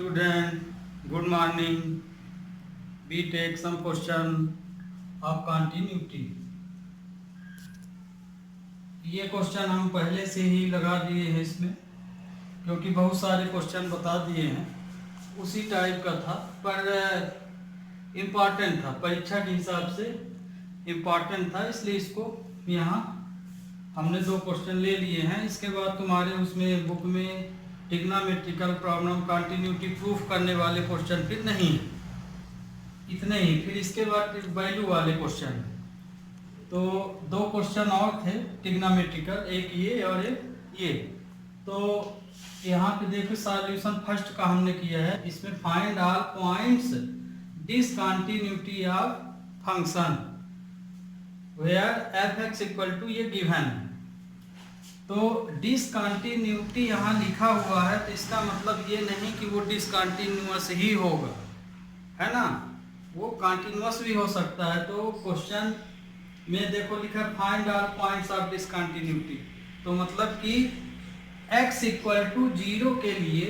student, good morning. We take some question of continuity. ये question हम पहले से ही लगा दिए हैं इसमें, क्योंकि बहुत सारे क्वेश्चन बता दिए हैं, उसी टाइप का था, पर इम्पॉर्टेंट था, परीक्षा के हिसाब से इम्पॉर्टेंट था, इसलिए इसको यहाँ हमने 2 क्वेश्चन ले लिए हैं। इसके बाद तुम्हारे उसमें बुक में ट्रिग्नोमेट्रिकल प्रॉब्लम कंटिन्यूटी प्रूफ करने वाले क्वेश्चन फिर नहीं है, इतने ही। फिर इसके बाद वैल्यू वाले क्वेश्चन, तो 2 क्वेश्चन और थे ट्रिग्नोमेट्रिकल, एक ये और एक ये। तो यहाँ पे देखो सॉल्यूशन फर्स्ट का हमने किया है, इसमें find all points discontinuity of function where f(x) equal to ये गिवन है। तो डिसकंटिन्यूटी यहाँ लिखा हुआ है, तो इसका मतलब ये नहीं कि वो डिसकंटिन्यूअस ही होगा, है ना, वो कंटिन्यूअस भी हो सकता है। तो क्वेश्चन में देखो लिखा है find all points of discontinuity, तो मतलब कि x इक्वल टू 0 के लिए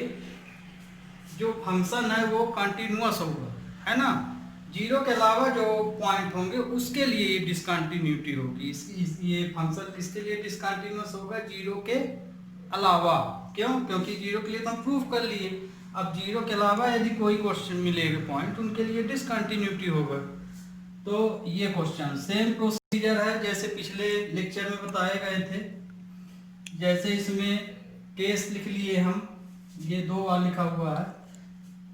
जो फंक्शन है वो कंटिन्यूअस होगा, है ना। 0 के अलावा जो पॉइंट होंगे उसके लिए ये डिसकंटिन्यूटी होगी। ये फंक्शन किसके लिए डिसकंटिन्यूअस होगा? 0 के अलावा। क्यों? क्योंकि 0 के लिए तो हम प्रूफ कर लिए। अब 0 के अलावा यदि कोई क्वेश्चन मिलेगा पॉइंट, उनके लिए डिसकंटिन्यूटी होगा। तो ये क्वेश्चन सेम प्रोसीजर है जैसे पिछले लेक्चर में बताए गए थे। जैसे इसमें केस लिख लिए हम, ये 2 बार लिखा हुआ है।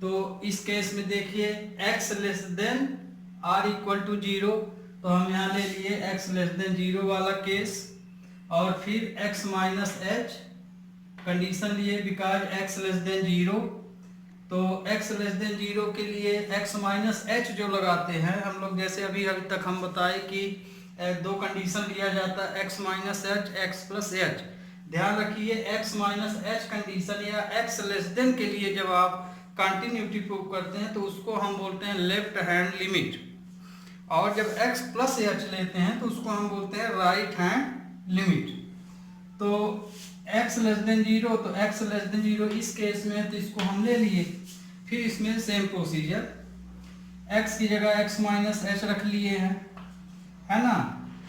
तो इस केस में देखिए x less than r equal to 0, तो हम यहाँ ले लिए x लेस देन 0 वाला केस, और फिर x माइनस h कंडीशन लिए बिकॉज x लेस देन 0। तो x लेस देन 0 के लिए x माइनस h जो लगाते हैं हम लोग, जैसे अभी तक हम बताए कि 2 कंडीशन लिया जाता है, x minus h, x plus h। ध्यान रखिए x माइनस h कंडीशन या x लेस देन के लिए जब आप कंटिन्यूटी प्रूव करते हैं तो उसको हम बोलते हैं लेफ्ट हैंड लिमिट, और जब x प्लस h लेते हैं तो उसको हम बोलते हैं राइट हैंड लिमिट। तो x लेस देन 0, तो x लेस देन 0 इस केस में, तो इसको हम ले लिए। फिर इसमें सेम प्रोसीजर, x की जगह x माइनस h रख लिए हैं, है ना।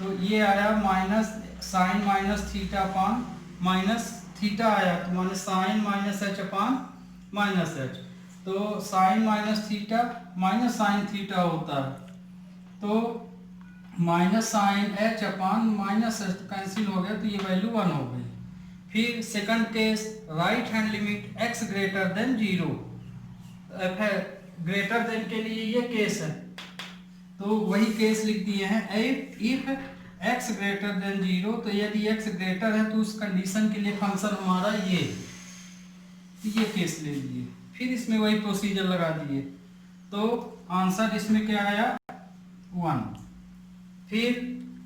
तो ये आया minus sine minus theta upon minus theta आया, तो minus sine minus h upon minus h। तो sine minus theta minus sine theta होता है, तो minus sine h upon minus h cancel हो गया, तो ये वैल्यू 1 हो गई। फिर second case right hand limit x greater than 0, greater than के लिए ये केस है, तो वही केस लिख दिए हैं इफ x ग्रेटर देन 0। तो यदि x ग्रेटर है तो उस कंडीशन के लिए फंक्शन हमारा ये केस ले लिए। फिर इसमें वही प्रोसीजर लगा दिए, तो आंसर इसमें क्या आया? 1। फिर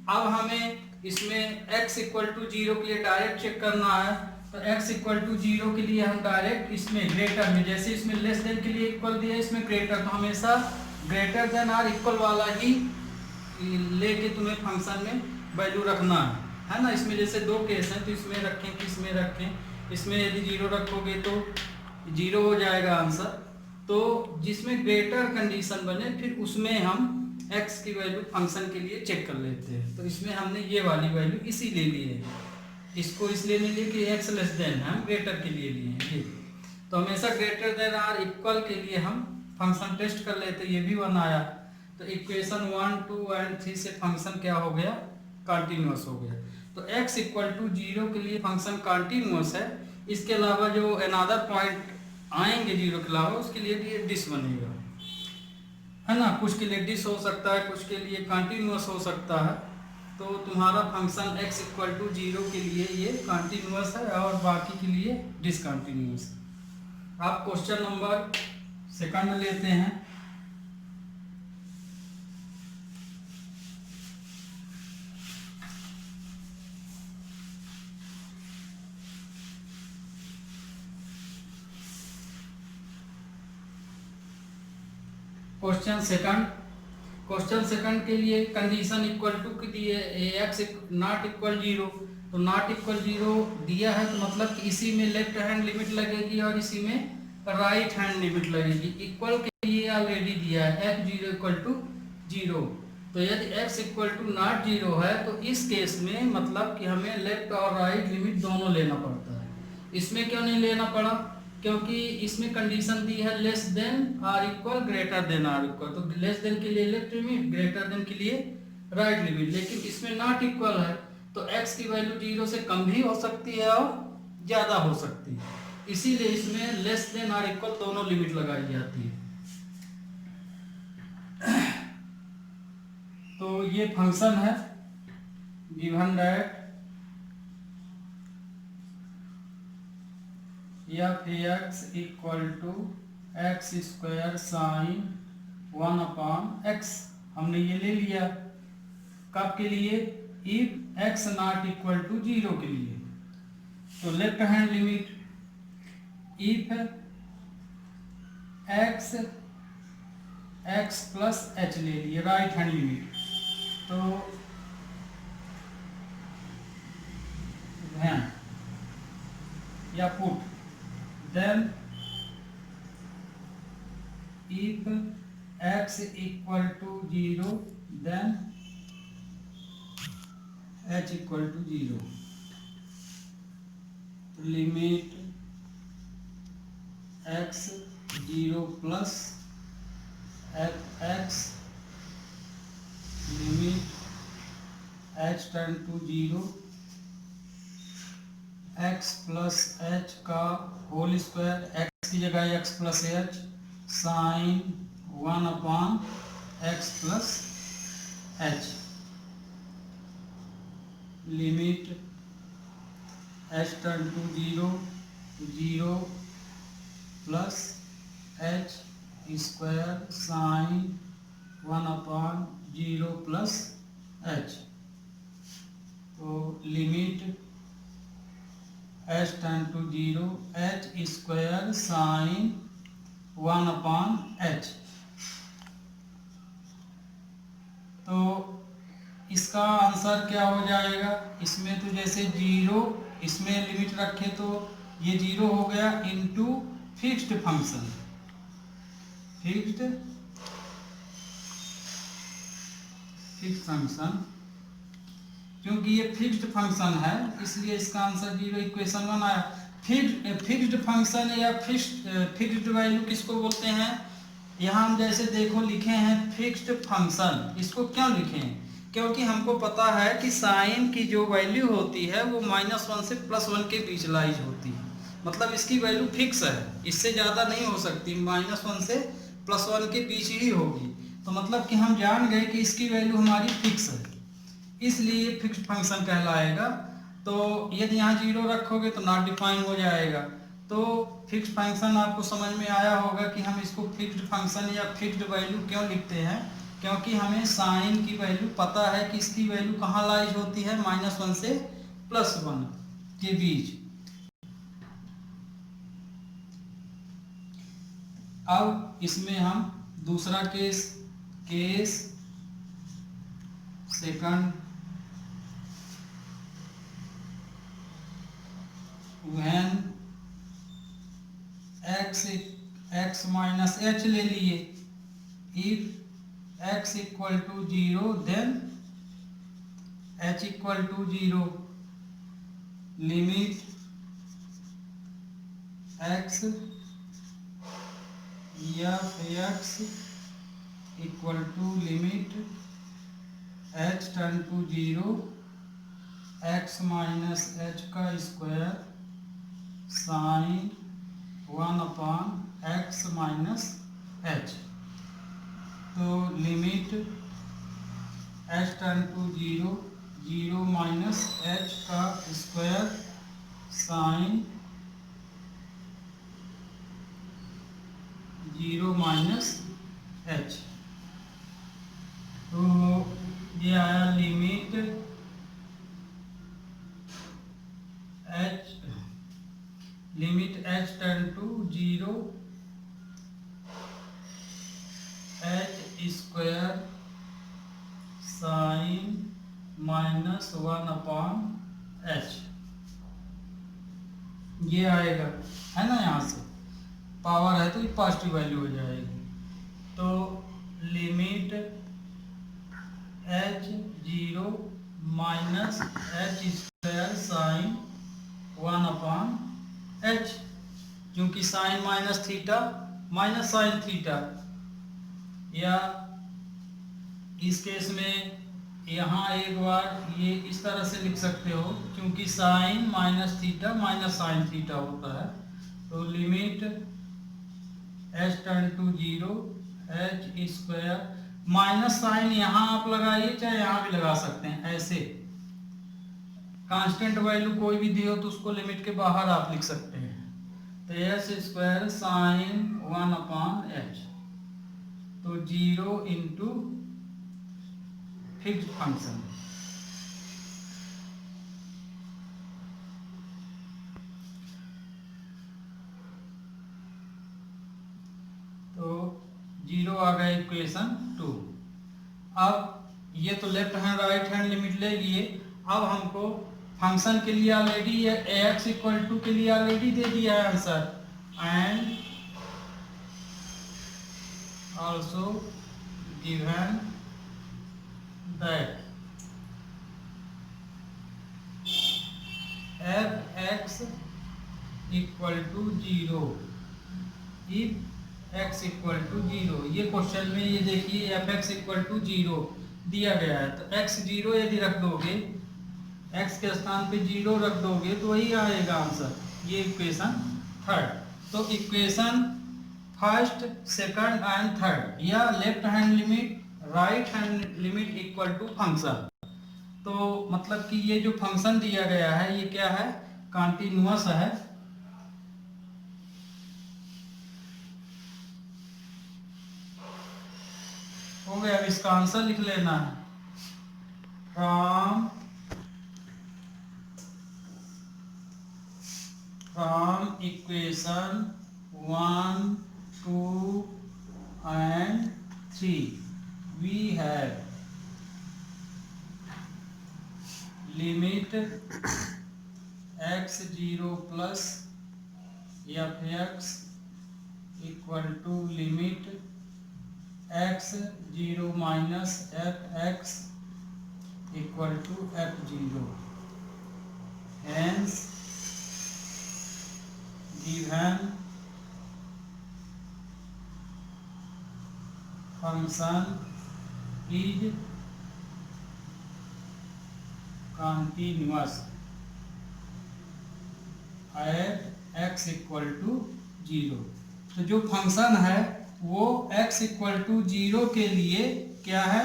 अब हमें इसमें x इक्वल टू 0 के लिए डायरेक्ट चेक करना है, तो x इक्वल टू 0 के लिए हम डायरेक्ट इसमें ग्रेटर में, जैसे इसमें लेस देन के लिए इक्वल दिया, इसमें ग्रेटर, तो हमेशा ग्रेटर देन और इक्वल वाला ही लेके तुम्हें फंक्शन में वैल्यू रखना है ना। इसमें जैसे 2 केस हैं, तो इसमें रखें कि इसमें रखें। इसमें यदि 0 रखोगे तो 0 हो जाएगा आंसर। तो जिसमें ग्रेटर कंडीशन बने फिर उसमें हम x की वैल्यू फंक्शन के लिए चेक कर लेते हैं। तो इसमें हमने ये वाली वैल्यू इसी ले ली है, इसको इसलिए नहीं लिए कि x लेस देन हम ग्रेटर के लिए लिए हैं ये। तो हमेशा ग्रेटर देन और इक्वल के लिए हम फंक्शन टेस्ट कर लेते, ये भी 1 आया। तो इक्वेशन 1, 2 और 3 से फंक्शन क्या हो गया? कंटिन्यूअस हो गया। तो x इक्वल टू 0 के लिए फंक्शन कंटिन्यूअस है। इसके अलावा जो अनदर पॉइंट आएंगे 0 के अलावा, उसके लिए भी ये डिस बनेगा, है ना। कुछ के लिए डिस हो सकता है, कुछ के लिए कंटिन्यूअस हो सकता है। तो तुम्हारा फंक्शन x इक्वल टू 0 के लिए ये कंटिन्यूअस है और बाकी के लिए डिसकंटिन्यूअस। आप क्वेश्चन नंबर 2 लेते हैं। क्वेश्चन सेकंड के लिए कंडीशन इक्वल टू की दिए, x नॉट इक्वल 0, तो नॉट इक्वल 0 दिया है, तो मतलब कि इसी में लेफ्ट हैंड लिमिट लगेगी और इसी में राइट हैंड लिमिट लगेगी। इक्वल के लिए ऑलरेडी दिया है f0 इक्वल टू 0, तो यदि x इक्वल टू नॉट 0 है तो इस केस में मतलब कि हमें लेफ्ट और राइट लिमिट दोनों लेना पड़ता है। इसमें क्यों नहीं लेना पड़ा? क्योंकि इसमें कंडीशन दी है less than or equal greater than or equal, तो लेस देन के लिए लेफ्ट लिमिट, ग्रेटर देन के लिए राइट लिमिट। लेकिन इसमें नॉट इक्वल है तो x की वैल्यू 0 से कम भी हो सकती है और ज़्यादा हो सकती है, इसीलिए इसमें लेस देन आर इक्वल दोनों लिमिट लगाई जाती है। तो ये फंक्शन है given that f x equal to x square sine 1/x। हमने ये ले लिया कब के लिए? If x not equal to 0 के लिए। तो left hand limit if x plus h ले लिए, राइट हैंड लिमिट। तो व्हेन या put then if x equal to 0 then h equal to 0। Limit x 0 plus x limit h tend to 0 x plus h का whole square, x की जगह x plus h sine 1/x plus h। Limit h tend to 0 plus h square sine 1/0 plus h। तो limit h tend to 0 h square sine 1/h। तो इसका answer क्या हो जाएगा? इसमें तो जैसे 0 इसमें लिमिट रखे तो ये 0 हो गया into fixed function, fixed function. क्योंकि ये फिक्स्ड फंक्शन है इसलिए इसका आंसर 0। इक्वेशन 1 आया। फिक्स्ड फंक्शन या फिक्स्ड वैल्यू किसको बोलते हैं? यहाँ हम जैसे देखो लिखे हैं फिक्स्ड फंक्शन। इसको क्यों लिखे हैं? क्योंकि हमको पता है कि साइन की जो वैल्यू होती है वो -1 से +1 के बीच लाइज होती है, मतलब इसकी वैल्यू फिक्स है, इससे ज़्यादा नहीं हो सकती, -1 से +1 के बीच ही होगी। तो मतलब कि हम जान गए कि इसकी वैल्यू हमारी फिक्स है, इसलिए फिक्स्ड फंक्शन कहलाएगा। तो यदि यहाँ 0 रखोगे तो नॉट डिफाइन हो जाएगा। तो फिक्स्ड फंक्शन आपको समझ में आया होगा कि हम इसको फिक्स्ड फंक्शन या फिक्स्ड वैल्यू क्यों लिखते हैं, क्योंकि हमें साइन की वैल्यू पता है कि इसकी वैल्यू कहाँ लाइज होती है, -1 से +1 के बीच। अब इसमें हम दूसरा case second, when x minus h ले लिए। If x equal to 0 then h equal to 0। Limit x या x equal to limit h tend to 0 x minus h का square sine 1/x minus h। तो limit h tend to 0 minus h का square sine 0 minus h। तो ये आया limit h tend to 0 h square sine -1/h। ये आएगा, है ना यहाँ से। पावर है तो ये पॉजिटिव वैल्यू हो जाएगी। तो limit h0 minus h square sine 1/h, क्योंकि sine minus theta minus sine theta, या इस केस में यहाँ एक बार ये इस तरह से लिख सकते हो, क्योंकि sine minus theta minus sine theta होता है। तो limit h turn to 0 h square, minus sine यहाँ आप लगाइए चाहे यहाँ भी लगा सकते हैं, ऐसे कांस्टेंट वैल्यू कोई भी दी हो तो उसको लिमिट के बाहर आप लिख सकते हैं। तो h स्क्वायर साइन 1/h, तो 0 इंटू फिक्स्ड फंक्शन, तो 0 आ गया इक्वेशन 2। अब ये तो left hand right hand limit ले लिए। अब हमको फंक्शन के लिए ऑलरेडी ax इक्वल टू के लिए ऑलरेडी दे दिया है answer, and also given that f(x) equal to 0 if x equal to 0। ये क्वेश्चन में ये देखिए f(x) इक्वल टू 0 दिया गया है, तो x 0 यदि रख दोगे, x के स्थान पे 0 रख दोगे तो वही आएगा आंसर। ये इक्वेशन थर्ड। तो equation first, second and third, या left hand limit right hand limit equal to function. तो मतलब कि ये जो फंक्शन दिया गया है ये क्या है, कंटिन्यूअस है। हो गया, अब इसका आंसर लिख लेना है। From equation 1, 2 and 3 we have limit x0 plus f(x) equal to limit x0 minus f(x) equal to f0, hence given function is continuous at x equal to 0। तो जो फंक्शन है वो x इक्वल टू 0 के लिए क्या है,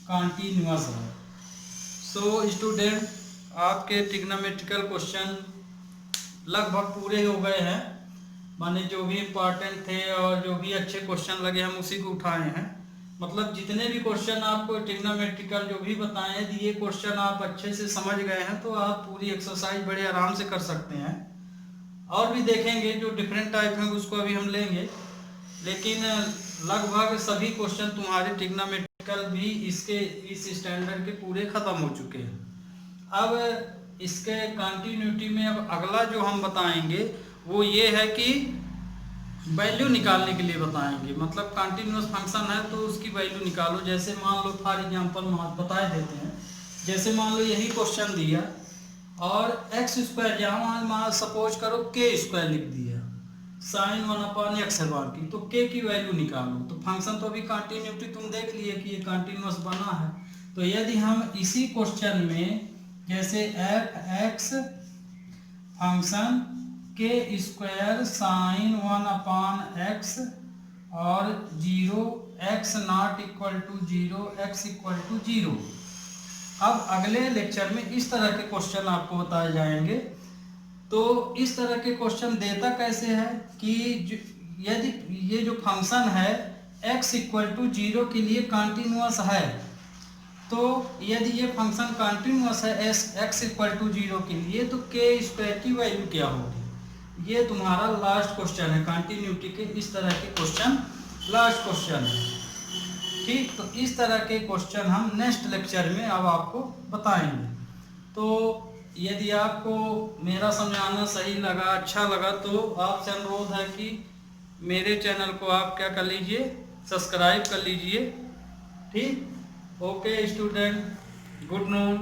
continuous है। So student, आपके ट्रिग्नोमेट्रिकल क्वेश्चन लगभग पूरे हो गए हैं। माने जो भी इम्पोर्टेंट थे और जो भी अच्छे क्वेश्चन लगे हम उसी को उठाए हैं। मतलब जितने भी क्वेश्चन आपको ट्रिग्नोमेट्रिकल जो भी बताए हैं, ये क्वेश्चन आप अच्छे से समझ गए हैं तो आप पूरी एक्सरसाइज बड़े आराम से कर सकते हैं। और भी देखेंगे जो डिफरेंट टाइप हैं उसको अभी हम लेंगे, लेकिन लगभग सभी क्वेश्चन तुम्हारे ट्रिग्नोमेट्रिकल भी इसके इस स्टैंडर्ड के पूरे ख़त्म हो चुके हैं। अब इसके कंटिन्यूटी में अब अगला जो हम बताएंगे वो ये है कि वैल्यू निकालने के लिए बताएंगे। मतलब कंटिन्यूअस फंक्शन है तो उसकी वैल्यू निकालो। जैसे मान लो फॉर एग्जांपल बता देते हैं, जैसे मान लो यही क्वेश्चन दिया और एक्स स्क्वायर जहाँ मान सपोज करो के स्क्वायर लिख दिया साइन 1/x की, तो के की वैल्यू निकालो। तो फंक्शन तो अभी कंटिन्यूटी तुम देख लिए कि ये कंटिन्यूअस बना है। तो यदि हम इसी क्वेश्चन में जैसे f(x) फंक्शन के स्क्वायर साइन 1/x और 0 x not equal to 0 x equal to 0। अब अगले लेक्चर में इस तरह के क्वेश्चन आपको बताए जाएंगे। तो इस तरह के क्वेश्चन देता कैसे है कि यदि ये जो फंक्शन है x इक्वल टू 0 के लिए कंटिन्यूअस है, तो यदि ये फंक्शन कंटिन्यूअस है x इक्वल टू 0 के लिए, तो के स्क्वायर की वैल्यू क्या होगी। ये तुम्हारा लास्ट क्वेश्चन है कंटिन्यूटी के। इस तरह के क्वेश्चन लास्ट क्वेश्चन है, ठीक। तो इस तरह के क्वेश्चन हम नेक्स्ट लेक्चर में अब आपको बताएंगे। तो यदि आपको मेरा समझाना सही लगा, अच्छा लगा, तो आपसे अनुरोध है कि मेरे चैनल को आप क्या कर लीजिए, सब्सक्राइब कर लीजिए। ठीक, ओके स्टूडेंट, गुड नून।